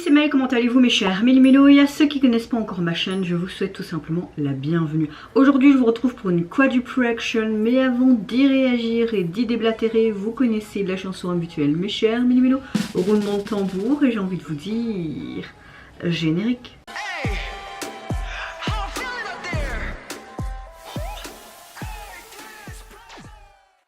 c'est Mel, comment allez-vous mes chers Méli-Mélo? Et à ceux qui ne connaissent pas encore ma chaîne, je vous souhaite tout simplement la bienvenue. Aujourd'hui je vous retrouve pour une quadruple action, mais avant d'y réagir et d'y déblatérer, vous connaissez la chanson habituelle mes chers Méli-Mélo. Roulement de tambour et j'ai envie de vous dire... générique.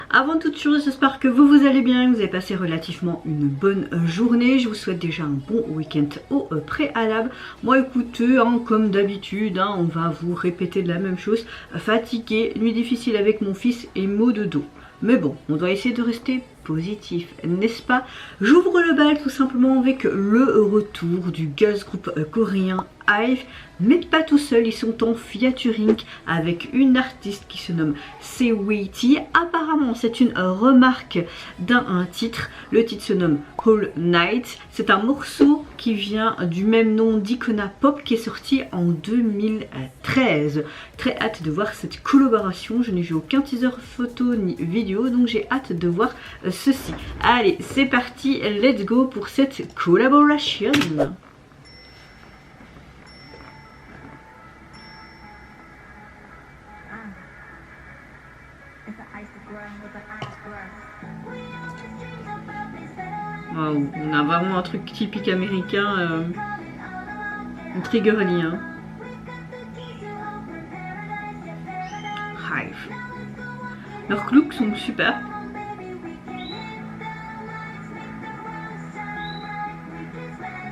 Avant toute chose, j'espère que vous allez bien, que vous avez passé relativement une bonne journée. Je vous souhaite déjà un bon week-end au préalable. Moi écoutez, comme d'habitude, on va vous répéter de la même chose. Fatigué, nuit difficile avec mon fils et maux de dos. Mais bon, on doit essayer de rester positif, n'est-ce pas? J'ouvre le bal tout simplement avec le retour du girls group coréen IVE, mais pas tout seul, ils sont en featuring avec une artiste qui se nomme Sweetie. Apparemment c'est une remarque d'un titre, le titre se nomme All Night, c'est un morceau qui vient du même nom d'Icona Pop qui est sorti en 2013. Très hâte de voir cette collaboration, je n'ai vu aucun teaser photo ni vidéo donc j'ai hâte de voir ceci. Allez c'est parti, let's go pour cette collaboration. Wow, on a vraiment un truc typique américain, triggerly. Hive. Leurs looks sont super.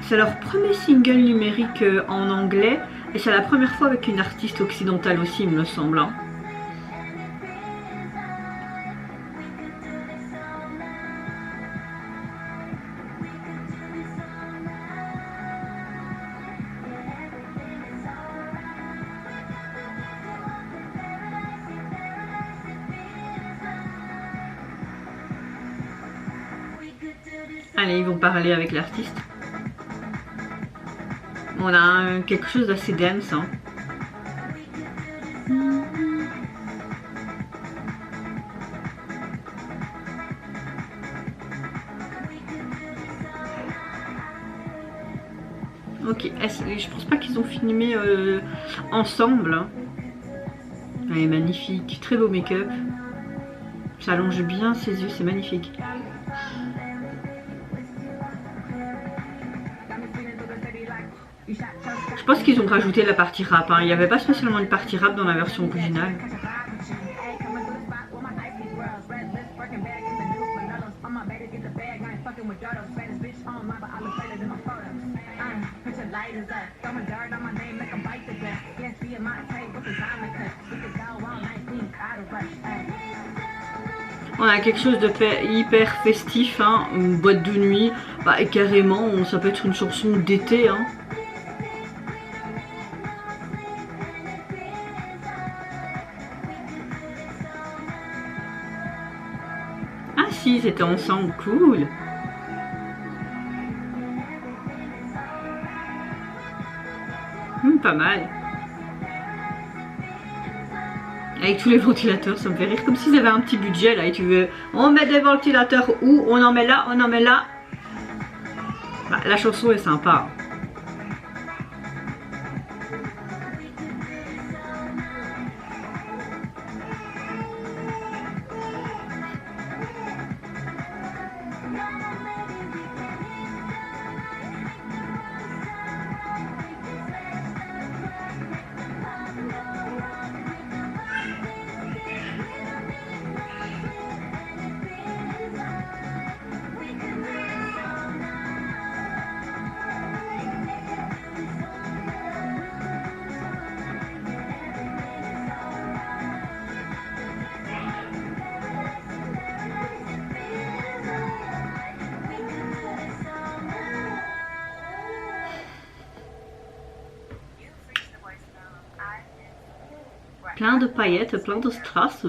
C'est leur premier single numérique en anglais et c'est la première fois avec une artiste occidentale aussi, il me semble. Allez, ils vont parler avec l'artiste. On a quelque chose d'assez dense. Ok, je pense pas qu'ils ont filmé ensemble. Elle est magnifique, très beau make-up. Ça allonge bien ses yeux, c'est magnifique. Je pense qu'ils ont rajouté la partie rap, il n'y avait pas spécialement une partie rap dans la version originale. On a quelque chose de hyper festif, une boîte de nuit, et carrément ça peut être une chanson d'été. Ah si, c'était ensemble, cool. Pas mal. Avec tous les ventilateurs, ça me fait rire, comme s'ils avaient un petit budget là, et tu veux, on met des ventilateurs où, on en met là, on en met là. Bah, la chanson est sympa. Plein de paillettes, plein de strass.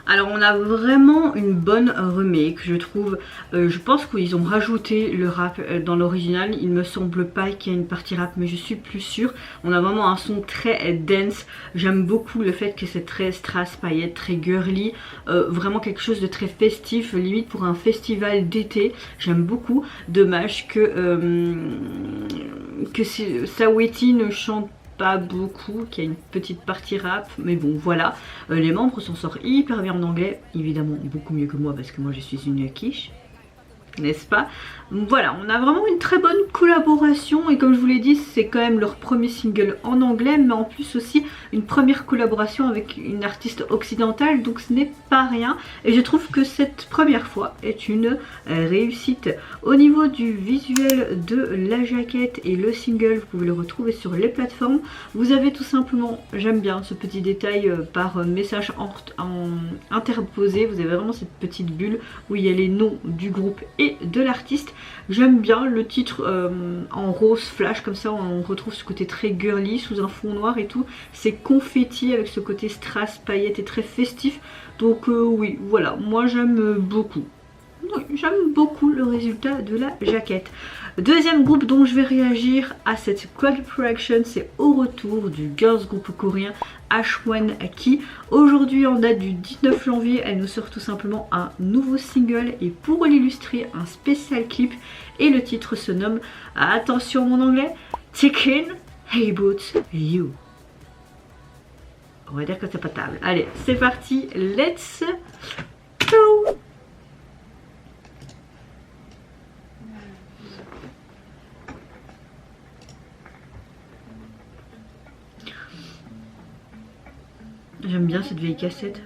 Alors on a vraiment une bonne remake, je trouve. Je pense qu'ils ont rajouté le rap dans l'original. Il me semble pas qu'il y ait une partie rap, mais je suis plus sûre. On a vraiment un son très dance. J'aime beaucoup le fait que c'est très strass, paillettes, très girly. Vraiment quelque chose de très festif, limite pour un festival d'été. J'aime beaucoup. Dommage que Saweetie ne chante pas beaucoup, qu'il y a une petite partie rap, mais bon voilà. Les membres s'en sortent hyper bien en anglais, évidemment beaucoup mieux que moi parce que moi je suis une quiche, n'est-ce pas? Voilà, on a vraiment une très bonne collaboration et comme je vous l'ai dit, c'est quand même leur premier single en anglais, mais en plus aussi une première collaboration avec une artiste occidentale, donc ce n'est pas rien et je trouve que cette première fois est une réussite. Au niveau du visuel de la jaquette et le single, vous pouvez le retrouver sur les plateformes. Vous avez tout simplement, j'aime bien ce petit détail par message interposé, vous avez vraiment cette petite bulle où il y a les noms du groupe et de l'artiste. J'aime bien le titre en rose flash comme ça, on retrouve ce côté très girly sous un fond noir et tout. C'est confetti avec ce côté strass, paillettes et très festif. Donc oui, voilà, moi j'aime beaucoup. Oui, j'aime beaucoup le résultat de la jaquette. Deuxième groupe dont je vais réagir à cette collaboration, c'est au retour du girls group coréen H1-ki. Aujourd'hui en date du 19 janvier, elle nous sort tout simplement un nouveau single et pour l'illustrer un spécial clip et le titre se nomme, attention mon anglais, Chicken Hey Boots You. On va dire que c'est potable. Allez, c'est parti, let's go. J'aime bien cette vieille cassette.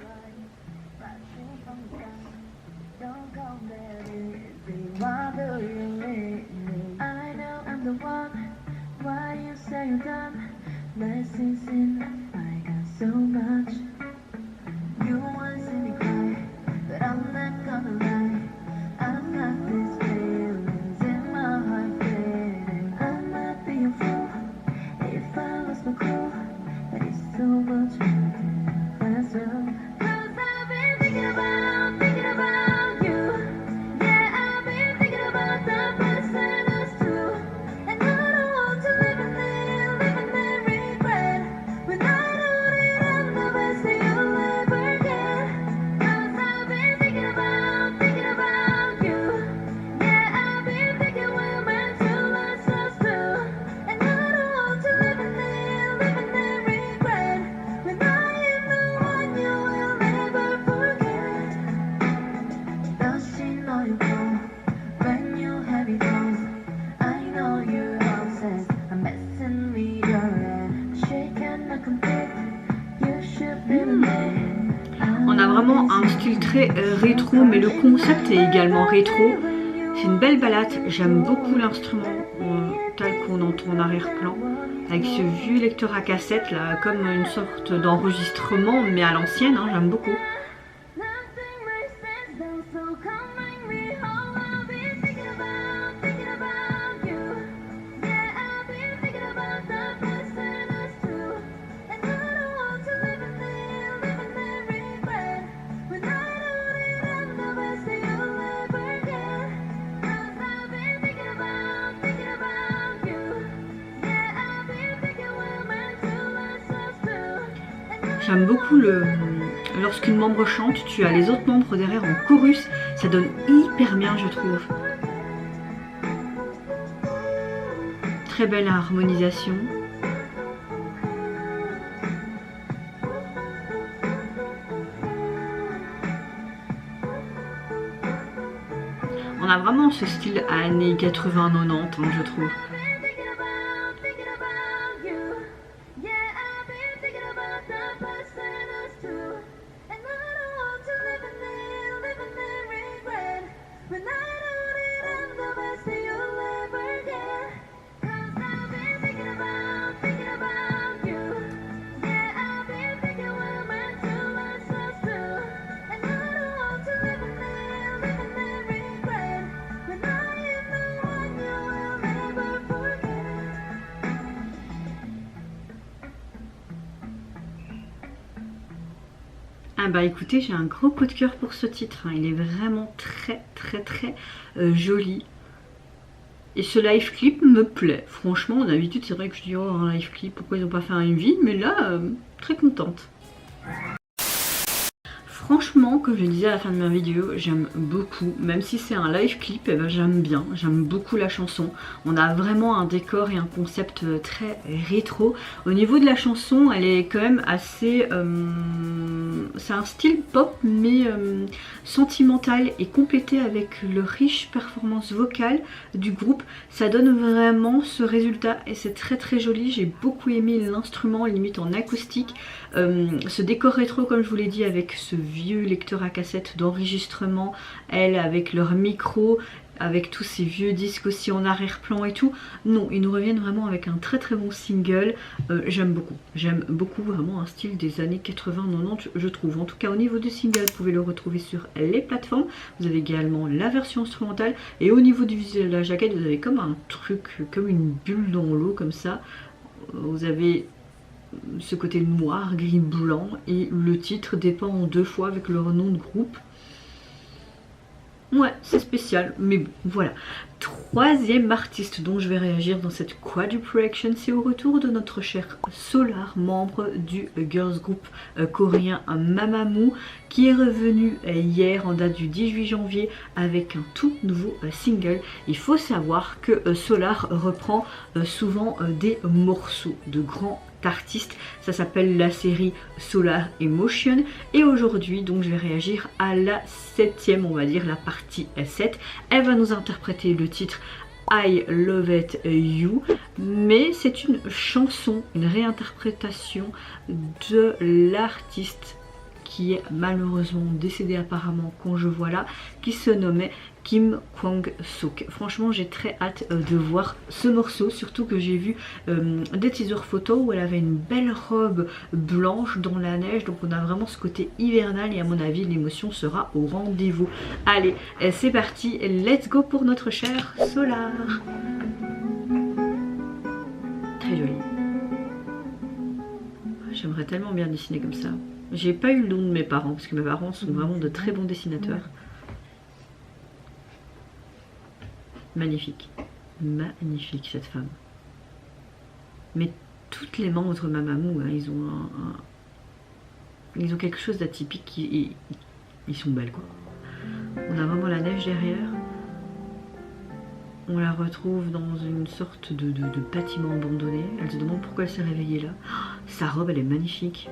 On a vraiment un style très rétro, mais le concept est également rétro. C'est une belle balade, j'aime beaucoup l'instrument tel qu'on entend en arrière-plan, avec ce vieux lecteur à cassette là, comme une sorte d'enregistrement, mais à l'ancienne, hein, j'aime beaucoup. J'aime beaucoup lorsqu'une membre chante, tu as les autres membres derrière en chorus, ça donne hyper bien je trouve. Très belle harmonisation. On a vraiment ce style années 80-90 hein, je trouve. Ah bah écoutez, j'ai un gros coup de cœur pour ce titre, hein. Il est vraiment très joli. Et ce live clip me plaît. Franchement, d'habitude c'est vrai que je dis oh un live clip, pourquoi ils n'ont pas fait un MV, mais là, très contente. Franchement, comme je le disais à la fin de ma vidéo, j'aime beaucoup, même si c'est un live clip, eh ben, j'aime bien, j'aime beaucoup la chanson. On a vraiment un décor et un concept très rétro. Au niveau de la chanson, elle est quand même assez... c'est un style pop, mais sentimental et complété avec le riche performance vocale du groupe. Ça donne vraiment ce résultat et c'est très joli. J'ai beaucoup aimé l'instrument, limite en acoustique. Ce décor rétro, comme je vous l'ai dit, avec ce vieux lecteur à cassette d'enregistrement, elle avec leur micro, avec tous ces vieux disques aussi en arrière-plan et tout. Non, ils nous reviennent vraiment avec un très bon single. J'aime beaucoup vraiment un style des années 80-90 je trouve. En tout cas au niveau du single, vous pouvez le retrouver sur les plateformes. Vous avez également la version instrumentale et au niveau du visuel de la jaquette, vous avez comme un truc, comme une bulle dans l'eau comme ça. Vous avez ce côté noir, gris, blanc et le titre dépend en 2 fois avec leur nom de groupe. Ouais, c'est spécial, mais bon, voilà. Troisième artiste dont je vais réagir dans cette quadruple reaction, c'est au retour de notre cher Solar, membre du girls group coréen Mamamoo, qui est revenu hier en date du 18 janvier avec un tout nouveau single. Il faut savoir que Solar reprend souvent des morceaux de grands artistes. Ça s'appelle la série Solar Emotion et aujourd'hui donc je vais réagir à la 7e, on va dire la partie 7. Elle va nous interpréter le titre I Love It You, mais c'est une chanson, une réinterprétation de l'artiste qui est malheureusement décédé apparemment quand je vois là, qui se nommait Kim Kwang-sook. Franchement j'ai très hâte de voir ce morceau, surtout que j'ai vu des teasers photos où elle avait une belle robe blanche dans la neige, donc on a vraiment ce côté hivernal et à mon avis l'émotion sera au rendez-vous. Allez, c'est parti, let's go pour notre cher Solar. Très joli. J'aimerais tellement bien dessiner comme ça. J'ai pas eu le don de mes parents, parce que mes parents sont vraiment de très bons dessinateurs. Magnifique. Magnifique cette femme. Mais toutes les membres de Mamamoo, hein, ils ont quelque chose d'atypique. Ils sont belles quoi. On a vraiment la neige derrière. On la retrouve dans une sorte de bâtiment abandonné. Elle se demande pourquoi elle s'est réveillée là. Oh, sa robe elle est magnifique.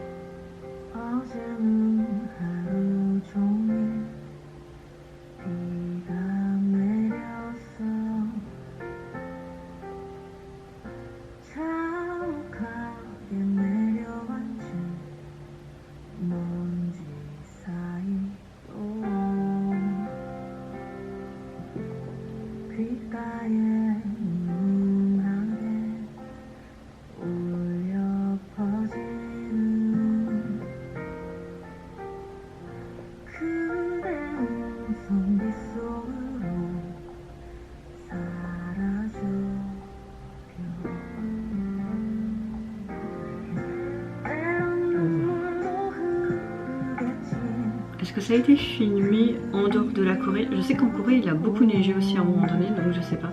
Est-ce que ça a été filmé en dehors de la Corée? Je sais qu'en Corée il a beaucoup neigé aussi à un moment donné, donc je sais pas.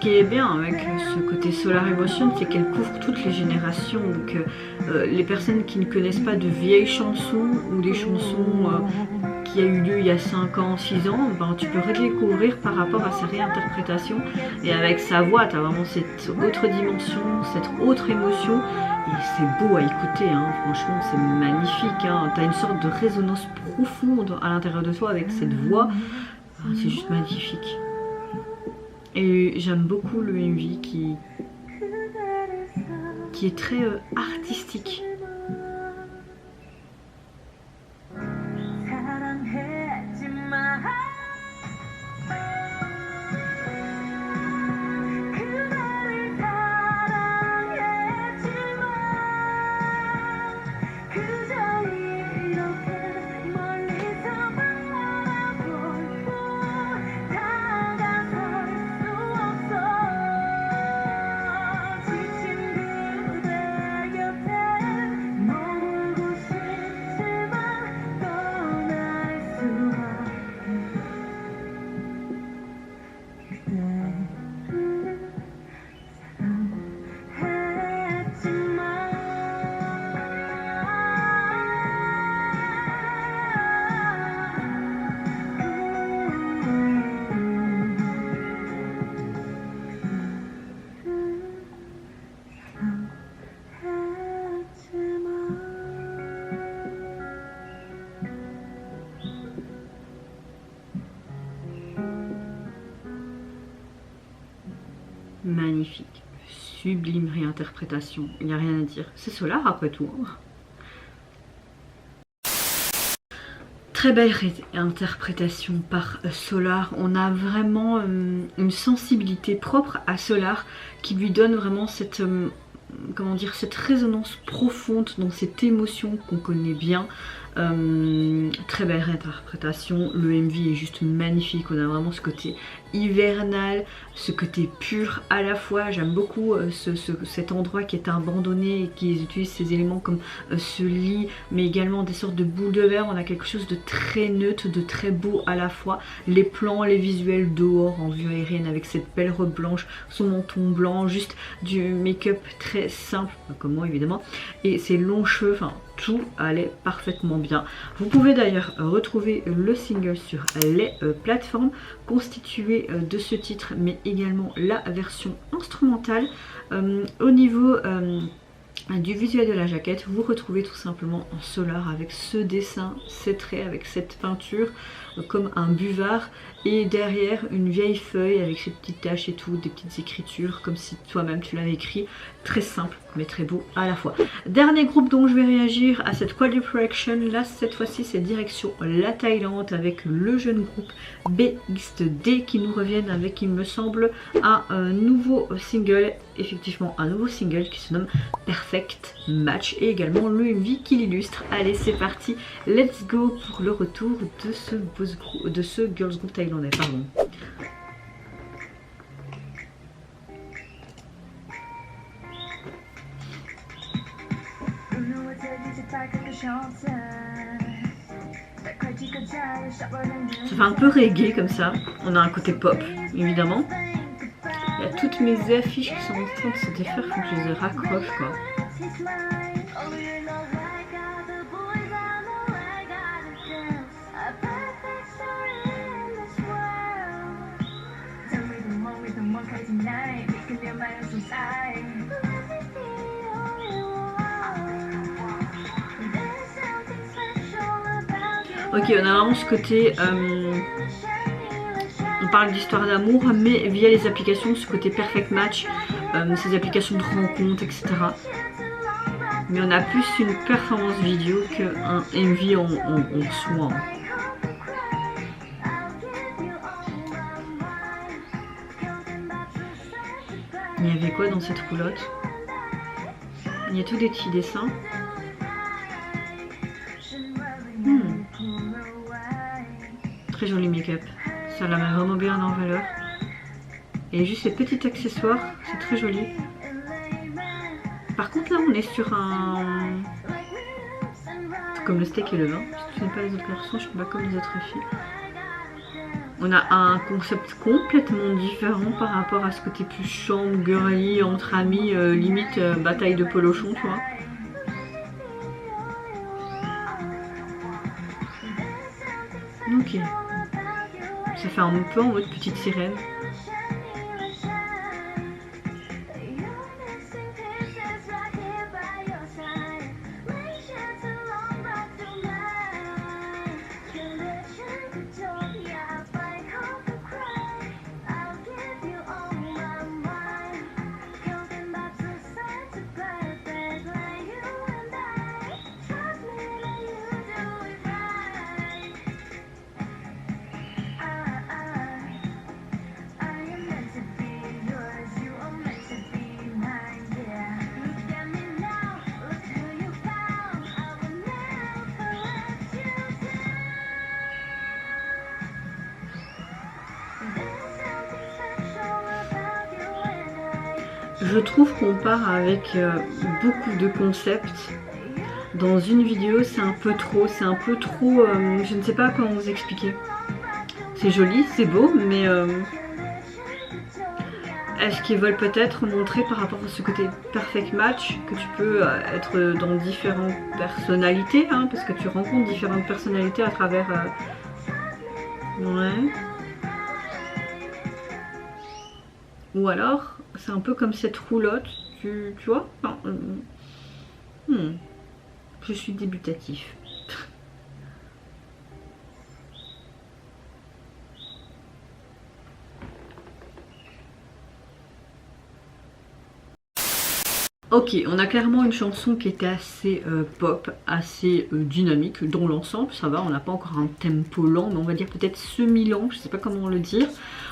qui est bien avec ce côté Solar Emotion, c'est qu'elle couvre toutes les générations. Donc les personnes qui ne connaissent pas de vieilles chansons ou des chansons qui a eu lieu il y a 5 ans, 6 ans, ben, tu peux redécouvrir par rapport à sa réinterprétation. Et avec sa voix, tu as vraiment cette autre dimension, cette autre émotion. Et c'est beau à écouter, hein. Franchement, c'est magnifique. Hein. Tu as une sorte de résonance profonde à l'intérieur de toi avec cette voix. Enfin, c'est juste magnifique. Et j'aime beaucoup le MV qui est très artistique. Magnifique, sublime réinterprétation, il n'y a rien à dire. C'est Solar après tout. Très belle réinterprétation par Solar. On a vraiment une sensibilité propre à Solar qui lui donne vraiment cette, comment dire, cette résonance profonde dans cette émotion qu'on connaît bien. Très belle réinterprétation, le MV est juste magnifique, on a vraiment ce côté hivernal, ce côté pur à la fois. J'aime beaucoup cet endroit qui est abandonné et qui utilise ces éléments comme ce lit, mais également des sortes de boules de verre. On a quelque chose de très neutre, de très beau à la fois. Les plans, les visuels dehors en vue aérienne avec cette belle robe blanche, son menton blanc, juste du make-up très simple, comme moi évidemment, et ses longs cheveux, enfin tout allait parfaitement bien. Vous pouvez d'ailleurs retrouver le single sur les plateformes constitué de ce titre, mais également la version instrumentale. Au niveau du visuel de la jaquette, vous retrouvez tout simplement en Solar avec ce dessin, ces traits, avec cette peinture comme un buvard, et derrière une vieille feuille avec ses petites taches et tout, des petites écritures comme si toi-même tu l'avais écrit. Très simple mais très beau à la fois. Dernier groupe dont je vais réagir à cette quadruple action, là cette fois-ci c'est direction la Thaïlande avec le jeune groupe BXD qui nous reviennent avec, il me semble, un nouveau single, effectivement un nouveau single qui se nomme Perfect Match, et également le MV qui l'illustre. Allez c'est parti, let's go pour le retour de ce girls group thaïlandais, pardon. Ça fait un peu reggae comme ça, on a un côté pop évidemment. Il y a toutes mes affiches qui sont en train de se défaire, faut que je les raccroche quoi. Ok, on a vraiment ce côté, on parle d'histoire d'amour, mais via les applications, ce côté perfect match, ces applications de rencontres, etc. Mais on a plus une performance vidéo qu'un MV en soi. Il y avait quoi dans cette roulotte? Il y a tous des petits dessins. Très joli make-up, ça la met vraiment bien en valeur. Et juste ces petits accessoires, c'est très joli. Par contre là on est sur un... comme le steak et le vin. Si tu n'aimes pas les autres garçons, je suis pas comme les autres filles. On a un concept complètement différent par rapport à ce côté plus chambre, girly, entre amis, limite bataille de polochon, tu vois. Ok. Ça fait un peu en mode petite sirène. Je trouve qu'on part avec beaucoup de concepts. Dans une vidéo, c'est un peu trop, je ne sais pas comment vous expliquer. C'est joli, c'est beau, mais est-ce qu'ils veulent peut-être montrer par rapport à ce côté perfect match que tu peux être dans différentes personnalités, hein, parce que tu rencontres différentes personnalités à travers... Ouais. Ou alors, c'est un peu comme cette roulotte, tu vois? Non. Je suis débutatif. Ok, on a clairement une chanson qui était assez pop, assez dynamique dans l'ensemble, ça va, on n'a pas encore un tempo lent, mais on va dire peut-être semi-lent, je sais pas comment le dire.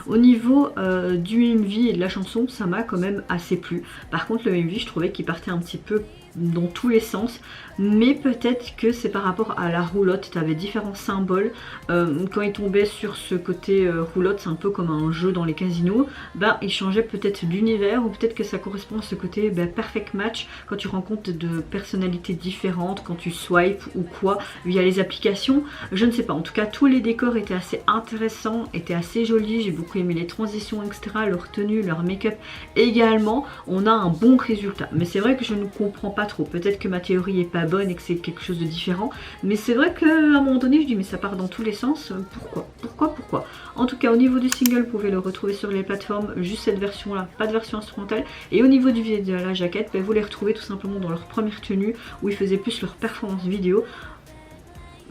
Au niveau du MV et de la chanson, ça m'a quand même assez plu. Par contre, le MV, je trouvais qu'il partait un petit peu dans tous les sens, mais peut-être que c'est par rapport à la roulotte, tu avais différents symboles. Quand il tombait sur ce côté roulotte, c'est un peu comme un jeu dans les casinos, ben il changeait peut-être d'univers, ou peut-être que ça correspond à ce côté perfect match, quand tu rencontres de personnalités différentes, quand tu swipes ou quoi, via les applications, je ne sais pas. En tout cas, tous les décors étaient assez intéressants, étaient assez jolis, j'ai beaucoup aimé les transitions, etc., leur tenue, leur make-up également. On a un bon résultat, mais c'est vrai que je ne comprends pas trop. Peut-être que ma théorie est pas bonne et que c'est quelque chose de différent, mais c'est vrai qu'à un moment donné je dis mais ça part dans tous les sens, pourquoi. En tout cas, au niveau du single, vous pouvez le retrouver sur les plateformes, juste cette version là, pas de version instrumentale. Et au niveau du de la jaquette, vous les retrouvez tout simplement dans leur première tenue où ils faisaient plus leur performance vidéo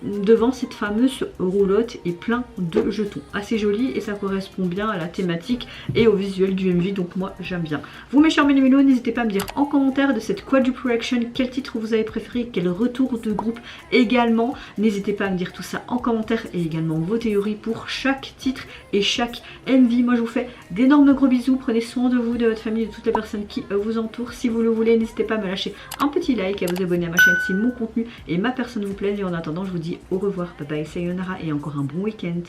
devant cette fameuse roulotte et plein de jetons. Assez joli et ça correspond bien à la thématique et au visuel du MV, donc moi j'aime bien. Vous mes chers Ménémélos, n'hésitez pas à me dire en commentaire de cette quadruple action quel titre vous avez préféré, quel retour de groupe également. N'hésitez pas à me dire tout ça en commentaire et également vos théories pour chaque titre et chaque MV. Moi je vous fais d'énormes gros bisous, prenez soin de vous, de votre famille, de toutes les personnes qui vous entourent. Si vous le voulez, n'hésitez pas à me lâcher un petit like, à vous abonner à ma chaîne si mon contenu et ma personne vous plaisent. Et en attendant, je vous dis au revoir, bye bye, sayonara et encore un bon week-end.